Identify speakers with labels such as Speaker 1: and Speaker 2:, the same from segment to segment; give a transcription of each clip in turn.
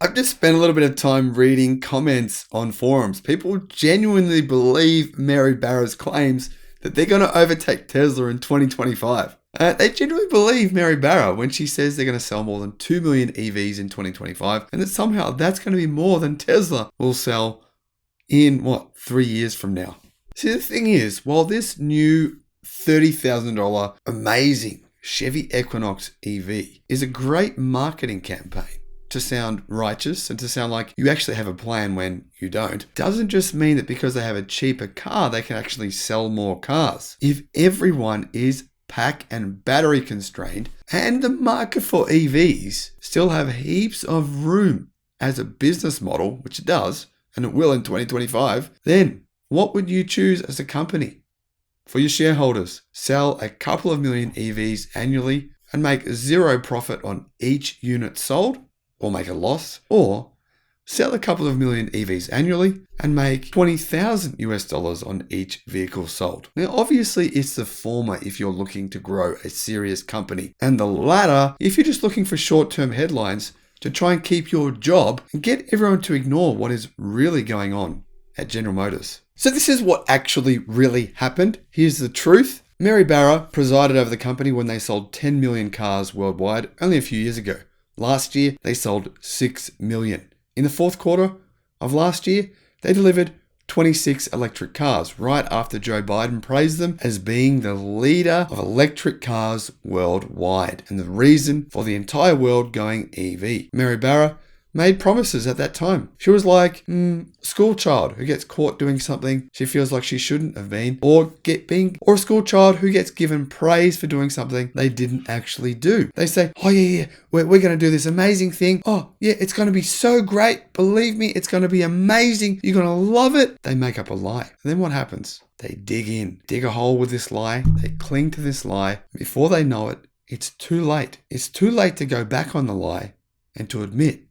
Speaker 1: I've just spent a little bit of time reading comments on forums. People genuinely believe Mary Barra's claims that they're going to overtake Tesla in 2025. They genuinely believe Mary Barra when she says they're going to sell more than 2 million EVs in 2025, and that somehow that's going to be more than Tesla will sell in, 3 years from now. See, the thing is, while this new $30,000 amazing Chevy Equinox EV is a great marketing campaign to sound righteous and to sound like you actually have a plan when you don't, doesn't just mean that because they have a cheaper car, they can actually sell more cars. If everyone is pack and battery constrained and the market for EVs still have heaps of room as a business model, which it does, and it will in 2025, then what would you choose as a company? For your shareholders, sell a couple of million EVs annually and make zero profit on each unit sold, or make a loss, or sell a couple of million EVs annually and make $20,000 on each vehicle sold. Now, obviously, it's the former if you're looking to grow a serious company, and the latter if you're just looking for short-term headlines to try and keep your job and get everyone to ignore what is really going on at General Motors. So this is what actually really happened. Here's the truth. Mary Barra presided over the company when they sold 10 million cars worldwide only a few years ago. Last year, they sold 6 million. In the fourth quarter of last year, they delivered 26 electric cars, right after Joe Biden praised them as being the leader of electric cars worldwide and the reason for the entire world going EV. Mary Barra made promises at that time. She was like, school child who gets caught doing something she feels like she shouldn't have been, or a school child who gets given praise for doing something they didn't actually do. They say, oh yeah, we're going to do this amazing thing. Oh yeah, it's going to be so great. Believe me, it's going to be amazing. You're going to love it. They make up a lie. And then what happens? They dig a hole with this lie. They cling to this lie. Before they know it, it's too late. It's too late to go back on the lie and to admit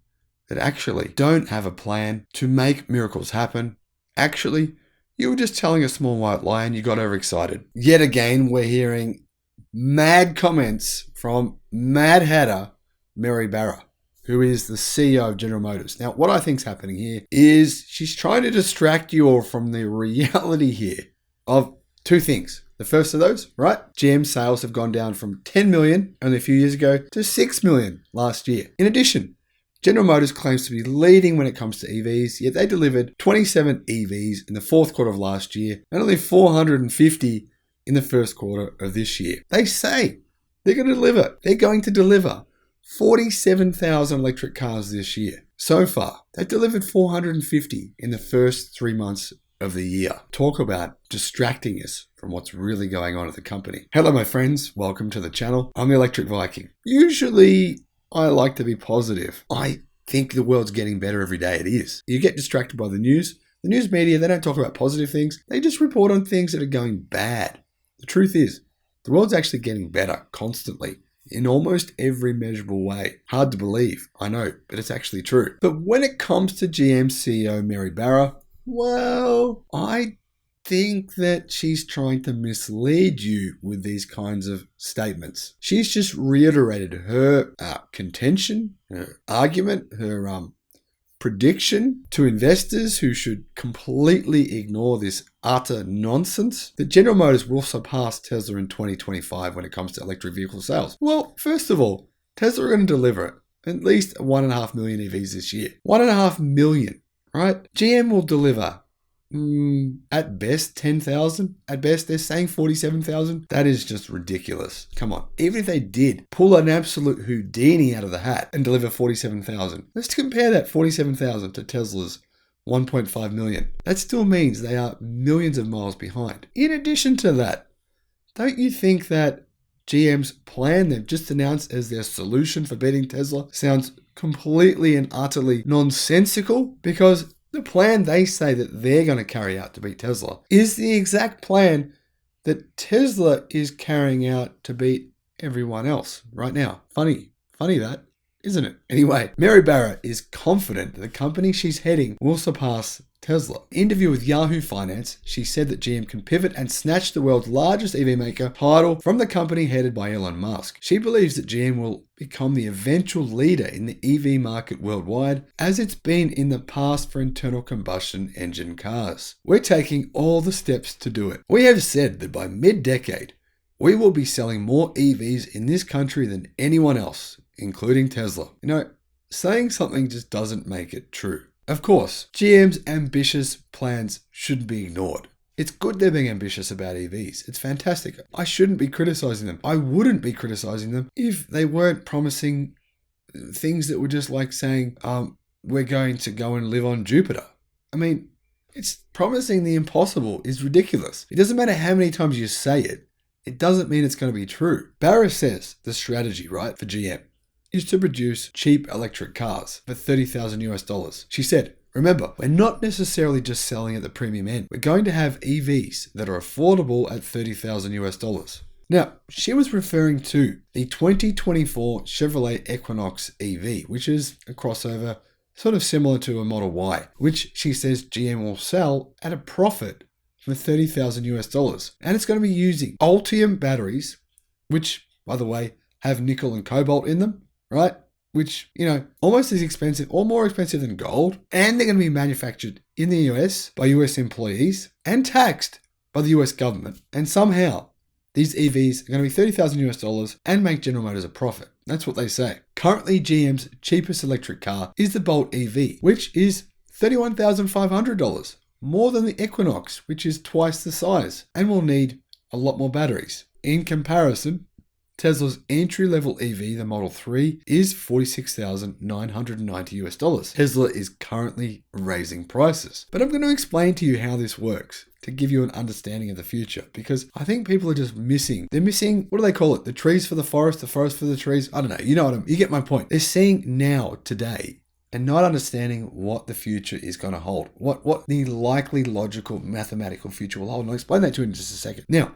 Speaker 1: that actually don't have a plan to make miracles happen. Actually, you were just telling a small white lie and you got overexcited. Yet again, we're hearing mad comments from Mad Hatter Mary Barra, who is the CEO of General Motors. Now, what I think is happening here is she's trying to distract you all from the reality here of two things. The first of those, right? GM sales have gone down from 10 million only a few years ago to 6 million last year. In addition, General Motors claims to be leading when it comes to EVs, yet they delivered 27 EVs in the fourth quarter of last year and only 450 in the first quarter of this year. They say they're going to deliver 47,000 electric cars this year. So far, they've delivered 450 in the first 3 months of the year. Talk about distracting us from what's really going on at the company. Hello, my friends. Welcome to the channel. I'm the Electric Viking. Usually, I like to be positive. I think the world's getting better every day. It is. You get distracted by the news. The news media, they don't talk about positive things. They just report on things that are going bad. The truth is, the world's actually getting better constantly in almost every measurable way. Hard to believe, I know, but it's actually true. But when it comes to GM CEO Mary Barra, well, I think that she's trying to mislead you with these kinds of statements. She's just reiterated her contention, her argument, her prediction to investors who should completely ignore this utter nonsense that General Motors will surpass Tesla in 2025 when it comes to electric vehicle sales. Well, first of all, Tesla are going to deliver at least 1.5 million EVs this year. 1.5 million, right? GM will deliver at best 10,000. At best, they're saying 47,000. That is just ridiculous. Come on. Even if they did pull an absolute Houdini out of the hat and deliver 47,000, let's compare that 47,000 to Tesla's 1.5 million. That still means they are millions of miles behind. In addition to that, don't you think that GM's plan they've just announced as their solution for beating Tesla sounds completely and utterly nonsensical? Because the plan they say that they're going to carry out to beat Tesla is the exact plan that Tesla is carrying out to beat everyone else right now. Funny that. isn't it? Anyway, Mary Barra is confident that the company she's heading will surpass Tesla. In an interview with Yahoo Finance, she said that GM can pivot and snatch the world's largest EV maker title from the company headed by Elon Musk. She believes that GM will become the eventual leader in the EV market worldwide, as it's been in the past for internal combustion engine cars. We're taking all the steps to do it. We have said that by mid-decade, we will be selling more EVs in this country than anyone else, including Tesla. Saying something just doesn't make it true. Of course, GM's ambitious plans shouldn't be ignored. It's good they're being ambitious about EVs. It's fantastic. I shouldn't be criticizing them. I wouldn't be criticizing them if they weren't promising things that were just like saying, we're going to go and live on Jupiter. I mean, it's promising the impossible is ridiculous. It doesn't matter how many times you say it. It doesn't mean it's going to be true. Barra says the strategy, right, for GM is to produce cheap electric cars for $30,000 US. She said, remember, we're not necessarily just selling at the premium end. We're going to have EVs that are affordable at $30,000 US. Now, she was referring to the 2024 Chevrolet Equinox EV, which is a crossover sort of similar to a Model Y, which she says GM will sell at a profit for $30,000 US. And it's going to be using Ultium batteries, which, by the way, have nickel and cobalt in them, right? Which, almost as expensive or more expensive than gold. And they're going to be manufactured in the US by US employees and taxed by the US government. And somehow these EVs are going to be $30,000 US and make General Motors a profit. That's what they say. Currently, GM's cheapest electric car is the Bolt EV, which is $31,500, more than the Equinox, which is twice the size and will need a lot more batteries. In comparison, Tesla's entry-level EV, the Model 3, is $46,990 US. Tesla is currently raising prices. But I'm going to explain to you how this works to give you an understanding of the future, because I think people are just missing. They're missing, what do they call it? The trees for the forest for the trees? I don't know. You get my point. They're seeing now, today, and not understanding what the future is going to hold. What the likely, logical, mathematical future will hold. And I'll explain that to you in just a second. Now,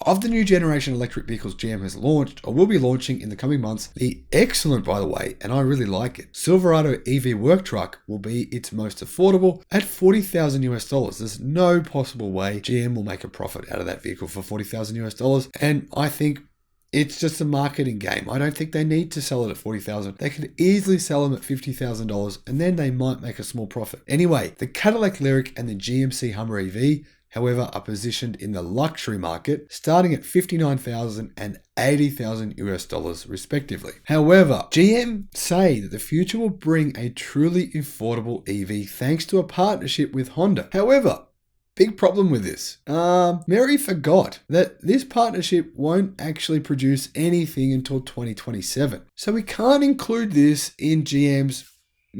Speaker 1: of the new generation electric vehicles GM has launched or will be launching in the coming months, the excellent, by the way, and I really like it, Silverado EV work truck will be its most affordable at $40,000 US. There's no possible way GM will make a profit out of that vehicle for $40,000 US. And I think it's just a marketing game. I don't think they need to sell it at $40,000. They could easily sell them at $50,000 and then they might make a small profit. Anyway, the Cadillac Lyriq and the GMC Hummer EV, however, are positioned in the luxury market, starting at $59,000 and $80,000 US respectively. However, GM say that the future will bring a truly affordable EV thanks to a partnership with Honda. However, big problem with this. Mary forgot that this partnership won't actually produce anything until 2027. So we can't include this in GM's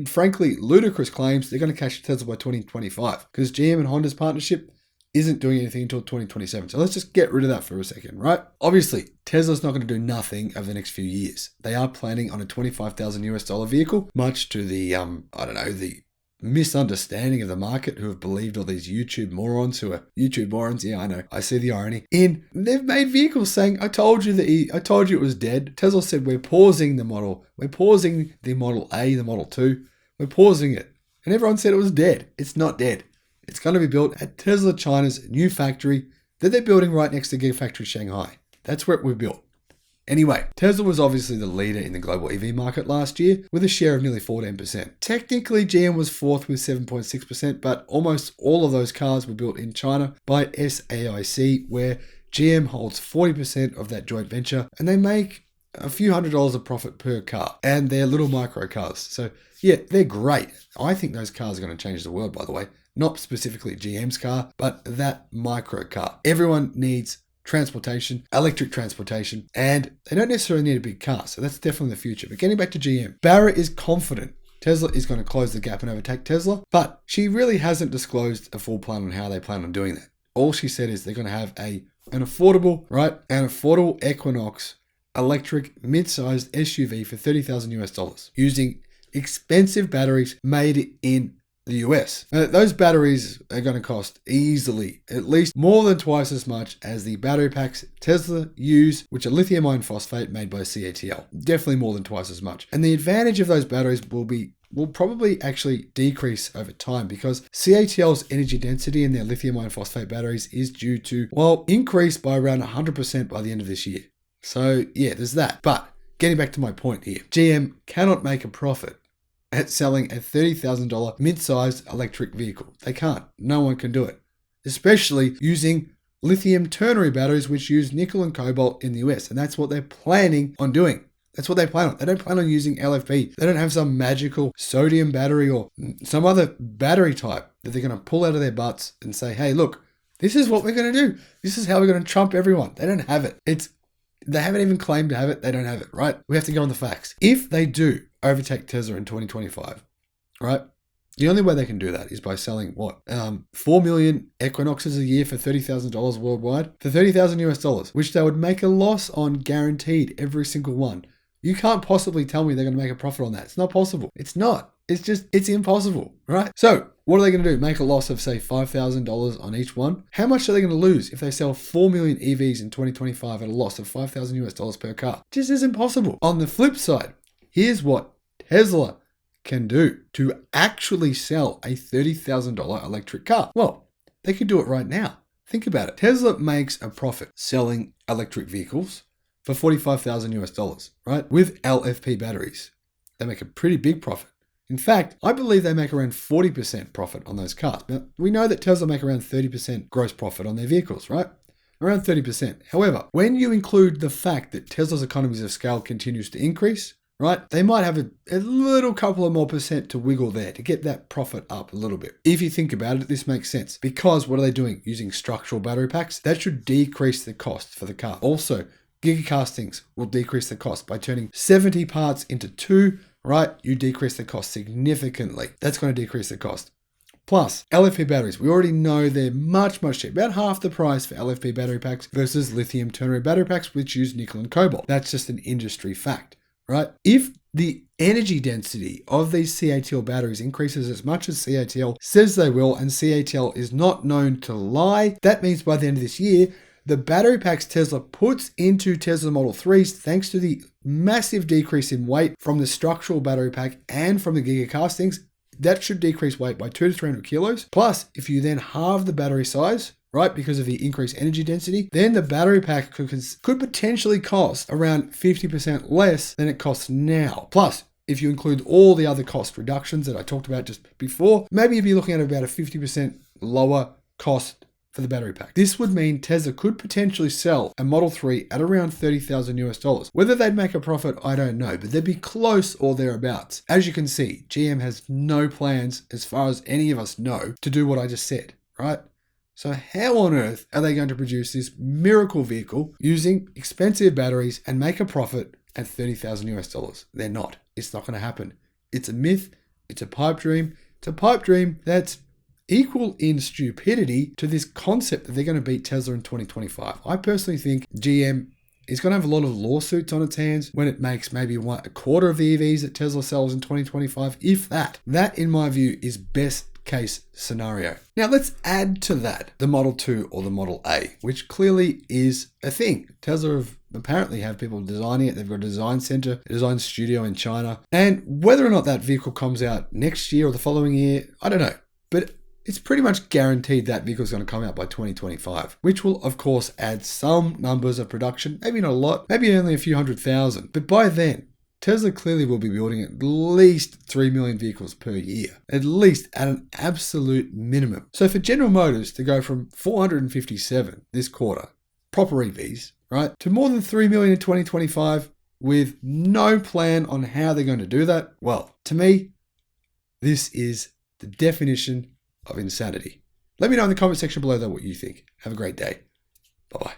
Speaker 1: frankly ludicrous claims they're going to catch Tesla by 2025, because GM and Honda's partnership isn't doing anything until 2027. So let's just get rid of that for a second, right? Obviously, Tesla's not going to do nothing over the next few years. They are planning on a $25,000 US vehicle, much to the, the misunderstanding of the market who have believed all these YouTube morons. Yeah, I know. I see the irony. They've made vehicles saying, I told you it was dead. Tesla said, we're pausing the Model A, the Model 2. We're pausing it. And everyone said it was dead. It's not dead. It's going to be built at Tesla China's new factory that they're building right next to Gigafactory Shanghai. That's where it will be built. Anyway, Tesla was obviously the leader in the global EV market last year with a share of nearly 14%. Technically, GM was fourth with 7.6%, but almost all of those cars were built in China by SAIC, where GM holds 40% of that joint venture, and they make a few $100s of profit per car, and they're little micro cars. So yeah, they're great. I think those cars are going to change the world, by the way. Not specifically GM's car, but that micro car. Everyone needs transportation, electric transportation, and they don't necessarily need a big car. So that's definitely the future. But getting back to GM, Barra is confident Tesla is going to close the gap and overtake Tesla, but she really hasn't disclosed a full plan on how they plan on doing that. All she said is they're going to have an affordable Equinox electric mid-sized SUV for $30,000 US, using expensive batteries made in the US. Those batteries are going to cost easily at least more than twice as much as the battery packs Tesla use, which are lithium iron phosphate made by CATL. Definitely more than twice as much. And the advantage of those batteries will probably actually decrease over time because CATL's energy density in their lithium iron phosphate batteries is due to, well, increase by around 100% by the end of this year. So yeah, there's that. But getting back to my point here, GM cannot make a profit at selling a $30,000 mid-sized electric vehicle. They can't. No one can do it. Especially using lithium ternary batteries, which use nickel and cobalt in the US. And that's what they're planning on doing. That's what they plan on. They don't plan on using LFP. They don't have some magical sodium battery or some other battery type that they're going to pull out of their butts and say, hey, look, this is what we're going to do. This is how we're going to trump everyone. They don't have it. They haven't even claimed to have it. They don't have it, right? We have to go on the facts. If they do overtake Tesla in 2025, right? The only way they can do that is by selling what? 4 million Equinoxes a year for $30,000 worldwide for $30,000 US, which they would make a loss on guaranteed every single one. You can't possibly tell me they're going to make a profit on that. It's not possible. It's not. It's impossible, right? So what are they going to do? Make a loss of, say, $5,000 on each one? How much are they going to lose if they sell 4 million EVs in 2025 at a loss of $5,000 US per car? It just isn't possible. On the flip side, here's what Tesla can do to actually sell a $30,000 electric car. Well, they could do it right now. Think about it. Tesla makes a profit selling electric vehicles for $45,000 US, right? With LFP batteries. They make a pretty big profit. In fact, I believe they make around 40% profit on those cars. Now, we know that Tesla make around 30% gross profit on their vehicles, right? Around 30%. However, when you include the fact that Tesla's economies of scale continues to increase, right? They might have a little couple of more percent to wiggle there to get that profit up a little bit. If you think about it, this makes sense because what are they doing? Using structural battery packs? That should decrease the cost for the car. Also, gigacastings will decrease the cost by turning 70 parts into 2, right? You decrease the cost significantly. That's going to decrease the cost. Plus, LFP batteries, we already know they're much, much cheaper. About half the price for LFP battery packs versus lithium ternary battery packs, which use nickel and cobalt. That's just an industry fact, right? If the energy density of these CATL batteries increases as much as CATL says they will, and CATL is not known to lie, that means by the end of this year, the battery packs Tesla puts into Tesla Model 3s, thanks to the massive decrease in weight from the structural battery pack and from the gigacastings, that should decrease weight by 200 to 300 kilos. Plus, if you then halve the battery size, right, because of the increased energy density, then the battery pack could potentially cost around 50% less than it costs now. Plus, if you include all the other cost reductions that I talked about just before, maybe you'd be looking at about a 50% lower cost for the battery pack. This would mean Tesla could potentially sell a Model 3 at around $30,000 US. Whether they'd make a profit, I don't know, but they'd be close or thereabouts. As you can see, GM has no plans, as far as any of us know, to do what I just said, right? So how on earth are they going to produce this miracle vehicle using expensive batteries and make a profit at $30,000 US? They're not. It's not going to happen. It's a myth. It's a pipe dream. It's a pipe dream that's equal in stupidity to this concept that they're going to beat Tesla in 2025. I personally think GM is going to have a lot of lawsuits on its hands when it makes maybe a quarter of the EVs that Tesla sells in 2025, if that. That, in my view, is best case scenario. Now let's add to that the Model 2 or the Model A, which clearly is a thing. Tesla apparently have people designing it. They've got a design center, a design studio in China. And whether or not that vehicle comes out next year or the following year, I don't know. But it's pretty much guaranteed that vehicle is going to come out by 2025, which will, of course, add some numbers of production, maybe not a lot, maybe only a few 100,000. But by then, Tesla clearly will be building at least 3 million vehicles per year, at least at an absolute minimum. So for General Motors to go from 457 this quarter, proper EVs, right, to more than 3 million in 2025 with no plan on how they're going to do that, well, to me, this is the definition of insanity. Let me know in the comment section below though what you think. Have a great day. Bye-bye.